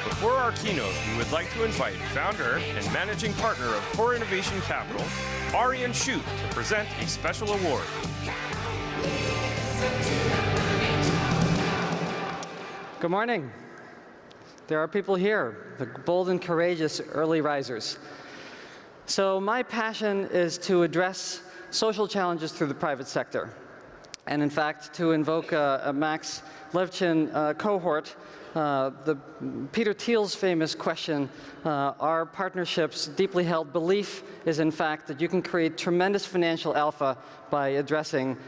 Before our keynote, we would like to invite founder and managing partner of Core Innovation Capital, Arian Shute, to present a special award. Good morning. There are people here, the bold and courageous early risers. So my passion is to address social challenges through the private sector. And in fact, to invoke a Max Levchin cohort, Peter Thiel's famous question, are partnerships deeply held belief, is in fact that you can create tremendous financial alpha by addressing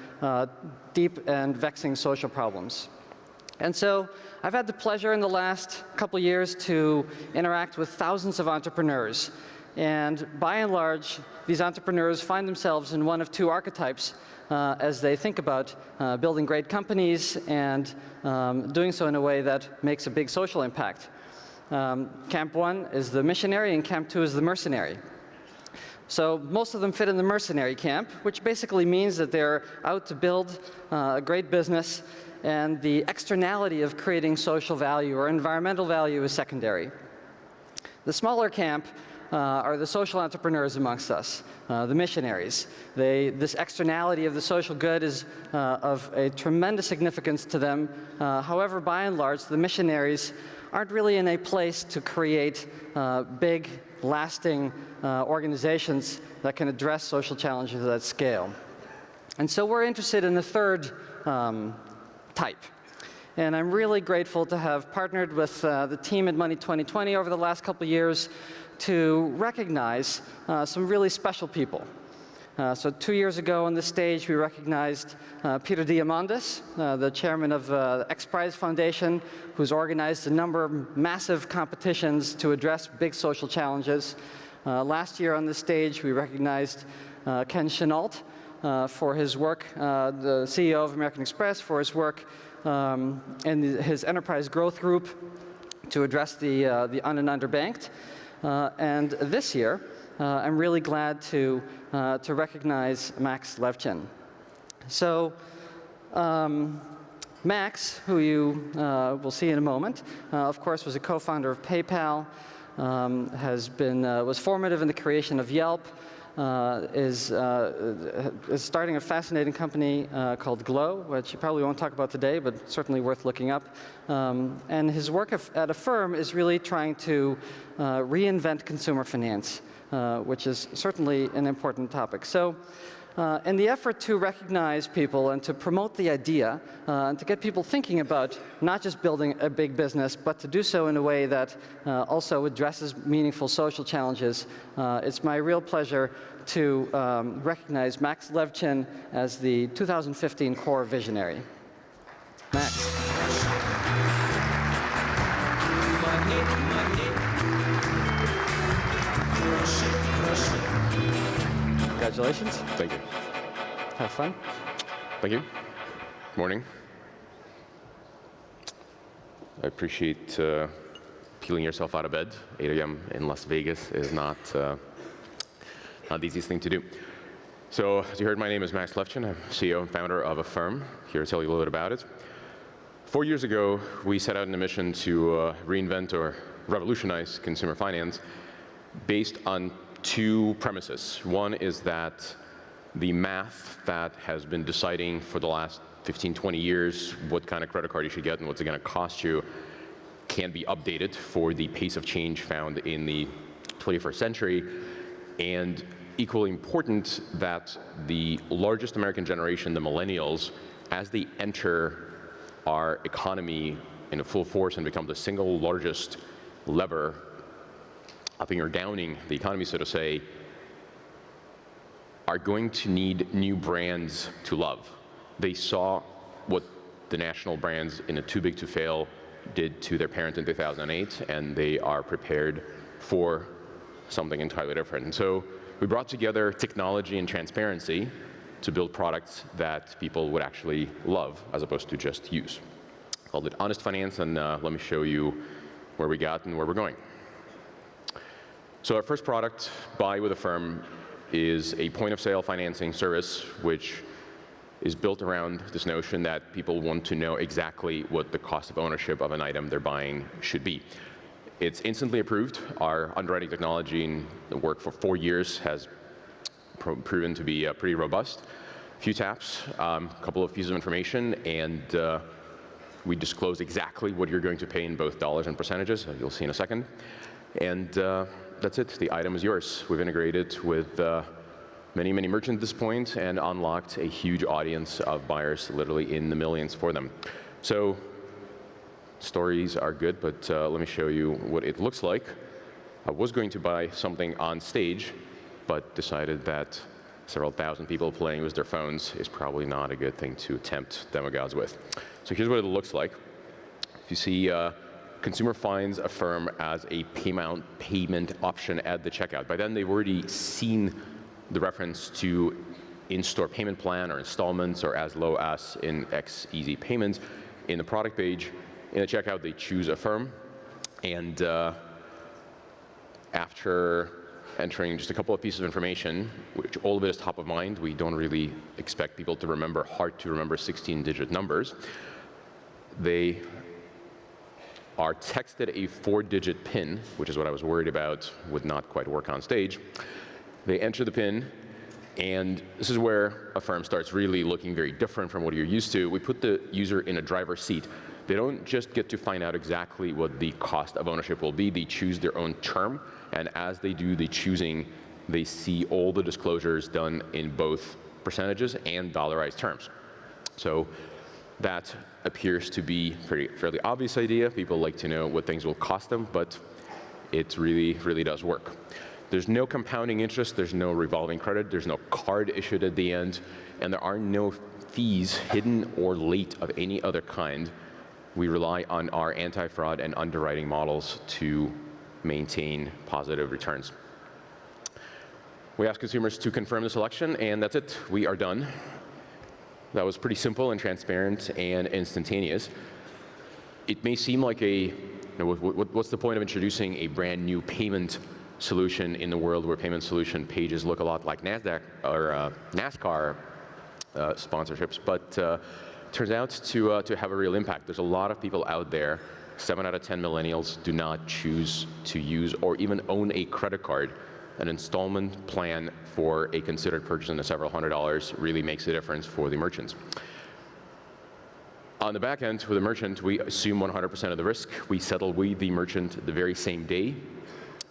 deep and vexing social problems. And so I've had the pleasure in the last couple years to interact with thousands of entrepreneurs. And by and large, these entrepreneurs find themselves in one of two archetypes as they think about building great companies and doing so in a way that makes a big social impact. Camp 1 is the missionary and Camp 2 is the mercenary. So most of them fit in the mercenary camp, which basically means that they're out to build a great business, and the externality of creating social value or environmental value is secondary. The smaller camp are the social entrepreneurs amongst us, the missionaries. This externality of the social good is of a tremendous significance to them. However, by and large, the missionaries aren't really in a place to create big, lasting organizations that can address social challenges at scale. And so we're interested in the third type. And I'm really grateful to have partnered with the team at Money 2020 over the last couple of years to recognize some really special people. So 2 years ago on this stage, we recognized Peter DiNunzio, the chairman of the X Prize Foundation, who's organized a number of massive competitions to address big social challenges. Last year on this stage, we recognized Ken Chenault for his work, the CEO of American Express, for his work in his enterprise growth group to address the un- and underbanked. And this year, I'm really glad to recognize Max Levchin. So Max, who you will see in a moment, of course, was a co-founder of PayPal, was formative in the creation of Yelp, is starting a fascinating company called Glow, which you probably won't talk about today, but certainly worth looking up. And his work at Affirm is really trying to reinvent consumer finance, which is certainly an important topic. So in the effort to recognize people and to promote the idea and to get people thinking about not just building a big business, but to do so in a way that also addresses meaningful social challenges, it's my real pleasure to recognize Max Levchin as the 2015 Core Visionary. Max. Congratulations. Thank you. Have fun. Thank you. Morning. I appreciate peeling yourself out of bed. 8 a.m. in Las Vegas is not the easiest thing to do. So, as you heard, my name is Max Levchin. I'm CEO and founder of Affirm. Here to tell you a little bit about it. 4 years ago, we set out on a mission to reinvent or revolutionize consumer finance based on two premises. One is that the math that has been deciding for the last 15, 20 years what kind of credit card you should get and what's it going to cost you can be updated for the pace of change found in the 21st century. And equally important that the largest American generation, the millennials, as they enter our economy in a full force and become the single largest lever upping or downing the economy, so to say, are going to need new brands to love. They saw what the national brands in a Too Big to Fail did to their parent in 2008, and they are prepared for something entirely different. And so we brought together technology and transparency to build products that people would actually love as opposed to just use. Called it Honest Finance, and let me show you where we got and where we're going. So our first product, Buy with Affirm, is a point-of-sale financing service which is built around this notion that people want to know exactly what the cost of ownership of an item they're buying should be. It's instantly approved. Our underwriting technology and the work for 4 years has proven to be pretty robust. A few taps, a couple of pieces of information, and we disclose exactly what you're going to pay in both dollars and percentages. You'll see in a second. And that's it. The item is yours. We've integrated with many, many merchants at this point and unlocked a huge audience of buyers, literally in the millions for them. So stories are good, but let me show you what it looks like. I was going to buy something on stage, but decided that several thousand people playing with their phones is probably not a good thing to tempt demagogues with. So here's what it looks like. You see, consumer finds Affirm as a payment option at the checkout. By then, they've already seen the reference to in-store payment plan or installments or as low as in X easy payments. In the product page, in the checkout, they choose Affirm. And after entering just a couple of pieces of information, which all of it is top of mind, we don't really expect people to remember hard to remember 16-digit numbers. They are texted a 4-digit PIN, which is what I was worried about would not quite work on stage. They enter the PIN, and this is where Affirm starts really looking very different from what you're used to. We put the user in a driver's seat. They don't just get to find out exactly what the cost of ownership will be. They choose their own term, and as they do the choosing, they see all the disclosures done in both percentages and dollarized terms. So that appears to be a fairly obvious idea. People like to know what things will cost them, but it really, really does work. There's no compounding interest, there's no revolving credit, there's no card issued at the end, and there are no fees, hidden or late, of any other kind. We rely on our anti-fraud and underwriting models to maintain positive returns. We ask consumers to confirm the selection, and that's it. We are done. That was pretty simple and transparent and instantaneous. It may seem like what's the point of introducing a brand new payment solution in the world where payment solution pages look a lot like NASDAQ or NASCAR sponsorships, but turns out to have a real impact. There's a lot of people out there, 7 out of 10 millennials do not choose to use or even own a credit card. An installment plan for a considered purchase in the several $100s really makes a difference for the merchants. On the back end, with a merchant, we assume 100% of the risk. We settle with the merchant the very same day.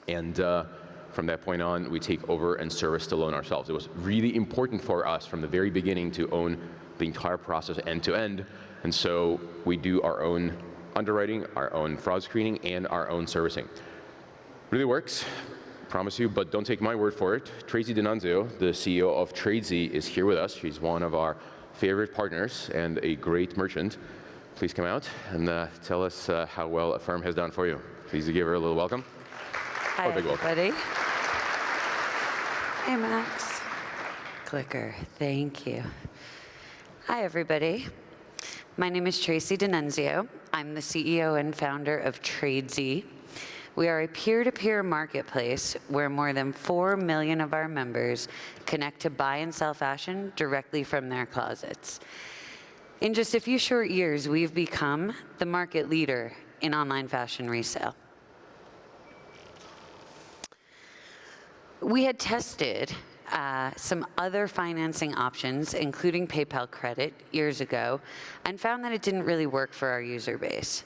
And from that point on, we take over and service the loan ourselves. It was really important for us from the very beginning to own the entire process end to end. And so we do our own underwriting, our own fraud screening, and our own servicing. Really works, promise you, but don't take my word for it. Tracy DiNunzio, the CEO of Tracy, is here with us. She's one of our favorite partners and a great merchant. Please come out and tell us how well Affirm has done for you. Please give her a little welcome. Hi, big everybody. Hey, Max. Clicker, thank you. Hi, everybody. My name is Tracy DiNunzio. I'm the CEO and founder of Tracy. We are a peer-to-peer marketplace where more than 4 million of our members connect to buy and sell fashion directly from their closets. In just a few short years, we've become the market leader in online fashion resale. We had tested some other financing options, including PayPal credit, years ago, and found that it didn't really work for our user base.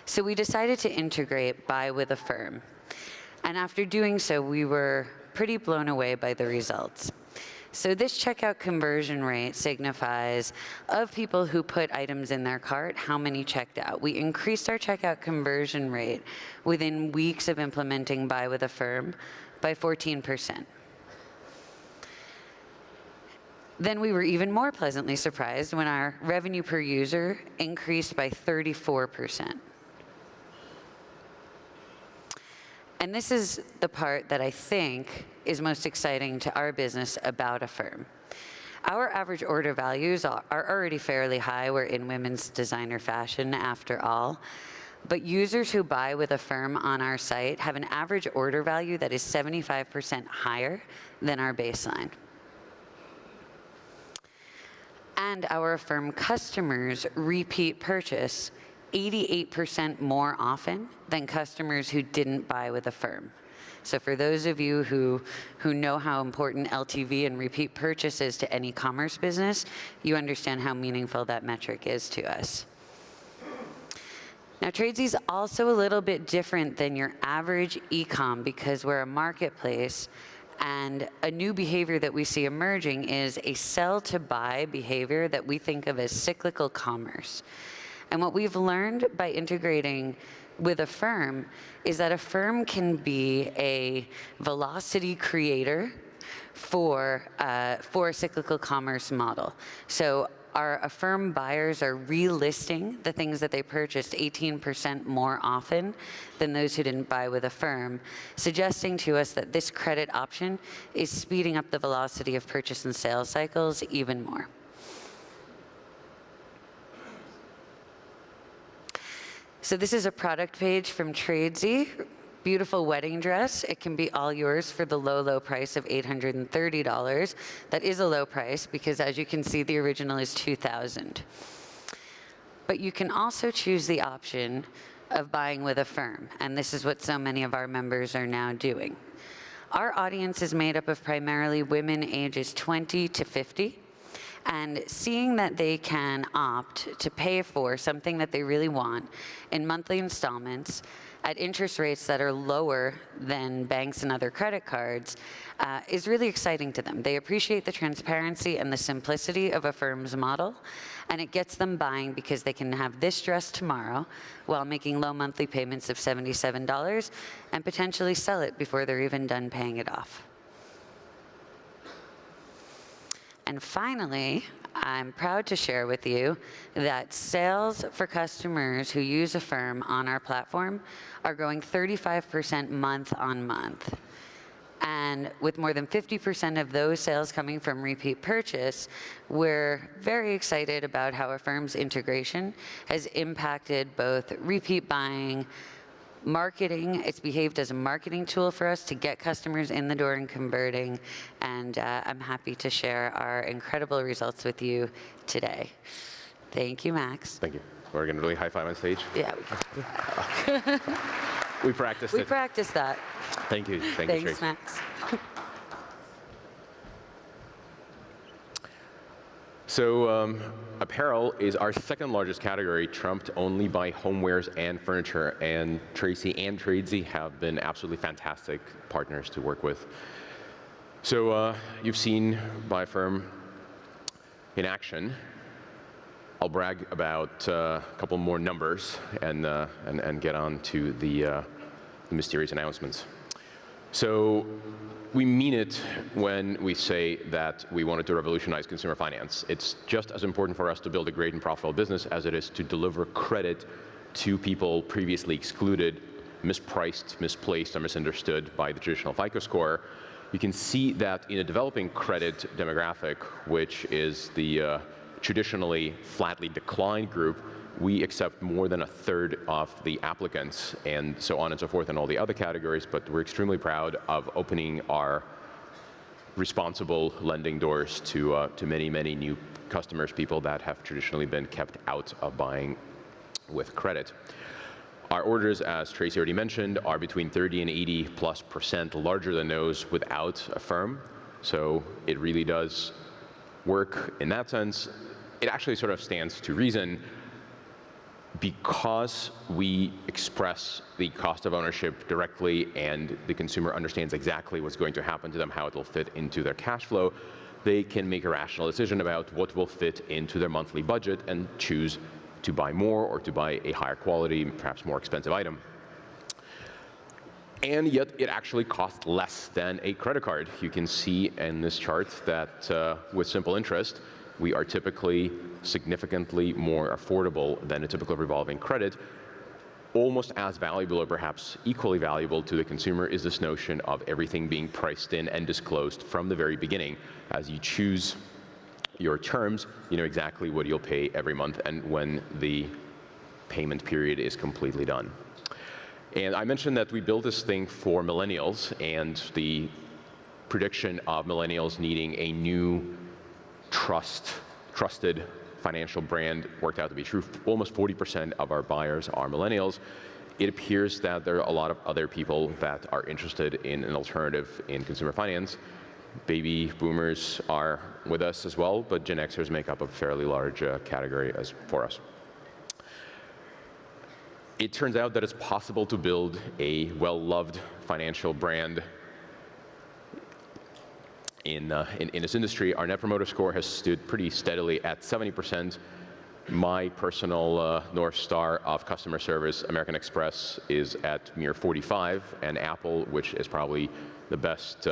So we decided to integrate Buy with Affirm. And after doing so, we were pretty blown away by the results. So this checkout conversion rate signifies of people who put items in their cart, how many checked out. We increased our checkout conversion rate within weeks of implementing Buy with Affirm by 14%. Then we were even more pleasantly surprised when our revenue per user increased by 34%. And this is the part that I think is most exciting to our business about Affirm. Our average order values are already fairly high. We're in women's designer fashion, after all. But users who buy with Affirm on our site have an average order value that is 75% higher than our baseline. And our Affirm customers' repeat purchase 88% more often than customers who didn't buy with Affirm. So for those of you who know how important LTV and repeat purchase is to any commerce business, you understand how meaningful that metric is to us. Now, Tradesy's also a little bit different than your average e-com because we're a marketplace, and a new behavior that we see emerging is a sell-to-buy behavior that we think of as cyclical commerce. And what we've learned by integrating with Affirm is that Affirm can be a velocity creator for a cyclical commerce model. So our Affirm buyers are relisting the things that they purchased 18% more often than those who didn't buy with Affirm, suggesting to us that this credit option is speeding up the velocity of purchase and sales cycles even more. So this is a product page from Tradesy. Beautiful wedding dress. It can be all yours for the low, low price of $830. That is a low price because, as you can see, the original is $2,000. But you can also choose the option of buying with Affirm, and this is what so many of our members are now doing. Our audience is made up of primarily women ages 20 to 50. And seeing that they can opt to pay for something that they really want in monthly installments at interest rates that are lower than banks and other credit cards is really exciting to them. They appreciate the transparency and the simplicity of Affirm's model, and it gets them buying because they can have this dress tomorrow while making low monthly payments of $77 and potentially sell it before they're even done paying it off. And finally, I'm proud to share with you that sales for customers who use Affirm on our platform are growing 35% month on month. And with more than 50% of those sales coming from repeat purchase, we're very excited about how Affirm's integration has impacted both repeat buying, marketing. It's behaved as a marketing tool for us to get customers in the door and converting, and I'm happy to share our incredible results with you today. Thank you, Max. Thank you. We're going to really high five on stage. Yeah. We practiced it. We practiced that. Thank you. Thank you, Thanks, Trace. Max. So apparel is our second largest category, trumped only by homewares and furniture. And Tracy and Tradesy have been absolutely fantastic partners to work with. So you've seen Affirm in action. I'll brag about a couple more numbers and get on to the mysterious announcements. So we mean it when we say that we wanted to revolutionize consumer finance. It's just as important for us to build a great and profitable business as it is to deliver credit to people previously excluded, mispriced, misplaced, or misunderstood by the traditional FICO score. You can see that in a developing credit demographic, which is the traditionally flatly declined group, we accept more than a third of the applicants, and so on and so forth in all the other categories, but we're extremely proud of opening our responsible lending doors to many, many new customers, people that have traditionally been kept out of buying with credit. Our orders, as Tracy already mentioned, are between 30 and 80+% larger than those without Affirm, so it really does work in that sense. It actually sort of stands to reason. Because we express the cost of ownership directly and the consumer understands exactly what's going to happen to them, how it will fit into their cash flow, they can make a rational decision about what will fit into their monthly budget and choose to buy more or to buy a higher quality, perhaps more expensive item. And yet it actually costs less than a credit card. You can see in this chart that with simple interest, we are typically significantly more affordable than a typical revolving credit. Almost as valuable, or perhaps equally valuable to the consumer, is this notion of everything being priced in and disclosed from the very beginning. As you choose your terms, you know exactly what you'll pay every month and when the payment period is completely done. And I mentioned that we built this thing for millennials, and the prediction of millennials needing a new trusted financial brand worked out to be true. Almost 40% of our buyers are millennials. It appears that there are a lot of other people that are interested in an alternative in consumer finance. Baby boomers are with us as well, but Gen Xers make up a fairly large category for us. It turns out that it's possible to build a well-loved financial brand in this industry. Our Net Promoter Score has stood pretty steadily at 70%. My personal North Star of customer service, American Express, is at mere 45, and Apple, which is probably the best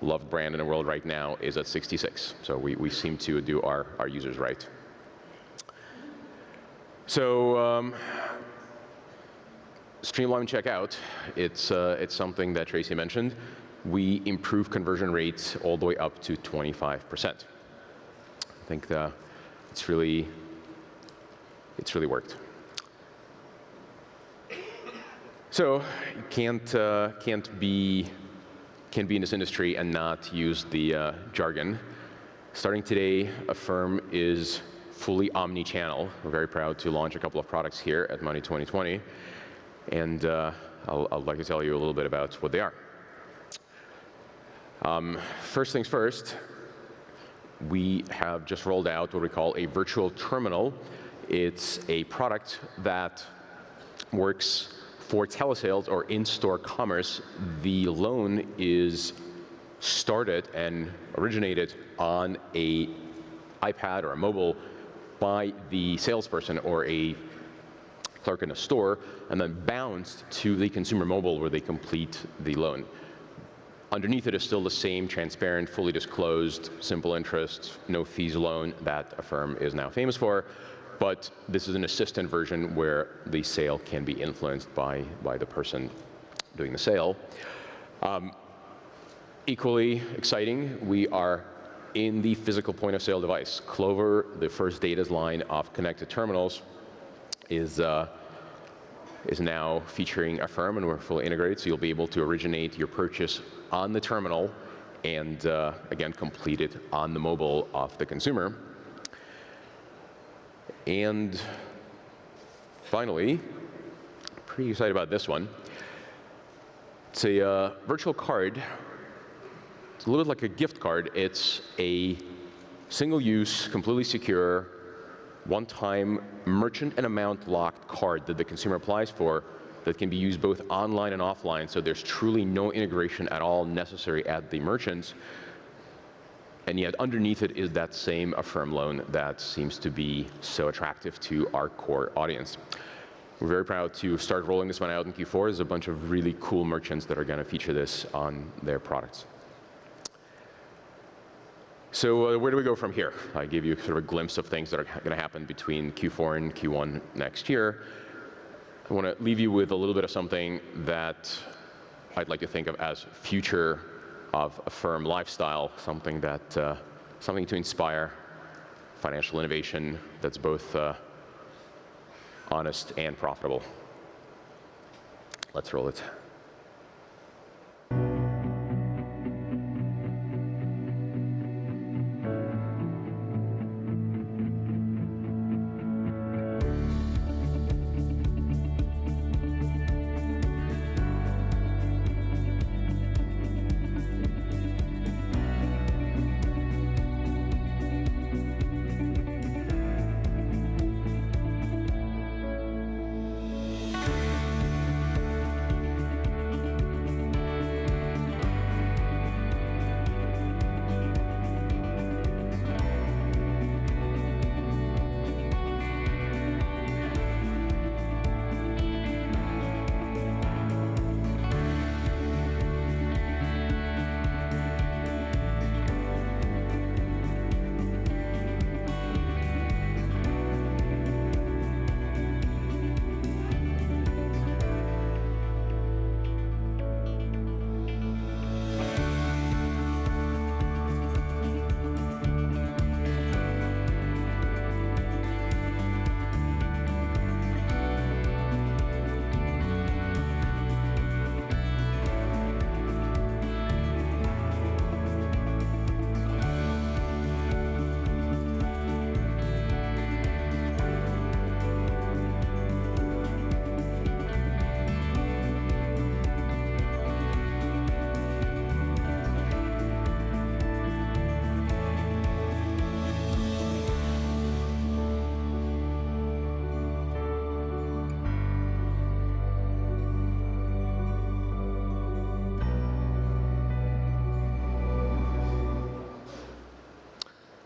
loved brand in the world right now, is at 66. So we seem to do our users right. So streamline checkout, it's something that Tracy mentioned. We improve conversion rates all the way up to 25%. I think it's really worked. So you can't be in this industry and not use the jargon. Starting today, Affirm is fully omni-channel. We're very proud to launch a couple of products here at Money 2020, and I'd like to tell you a little bit about what they are. First things first, we have just rolled out what we call a virtual terminal. It's a product that works for telesales or in-store commerce. The loan is started and originated on a iPad or a mobile by the salesperson or a clerk in a store, and then bounced to the consumer mobile where they complete the loan. Underneath it is still the same transparent, fully disclosed, simple interest, no fees loan that Affirm is now famous for. But this is an assistant version where the sale can be influenced by the person doing the sale. Equally exciting, we are in the physical point of sale device. Clover, the first data's line of connected terminals, is now featuring Affirm, and we're fully integrated, so you'll be able to originate your purchase on the terminal and, again, complete it on the mobile of the consumer. And finally, pretty excited about this one. It's a virtual card. It's a little bit like a gift card. It's a single-use, completely secure, one-time merchant and amount locked card that the consumer applies for that can be used both online and offline, so there's truly no integration at all necessary at the merchants. And yet underneath it is that same Affirm loan that seems to be so attractive to our core audience. We're very proud to start rolling this one out in Q4. There's a bunch of really cool merchants that are going to feature this on their products. So where do we go from here? I gave you sort of a glimpse of things that are going to happen between Q4 and Q1 next year. I want to leave you with a little bit of something that I'd like to think of as future of Affirm lifestyle, something to inspire financial innovation that's both honest and profitable. Let's roll it.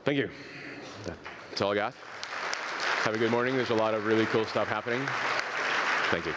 Thank you. That's all I got. Have a good morning. There's a lot of really cool stuff happening. Thank you.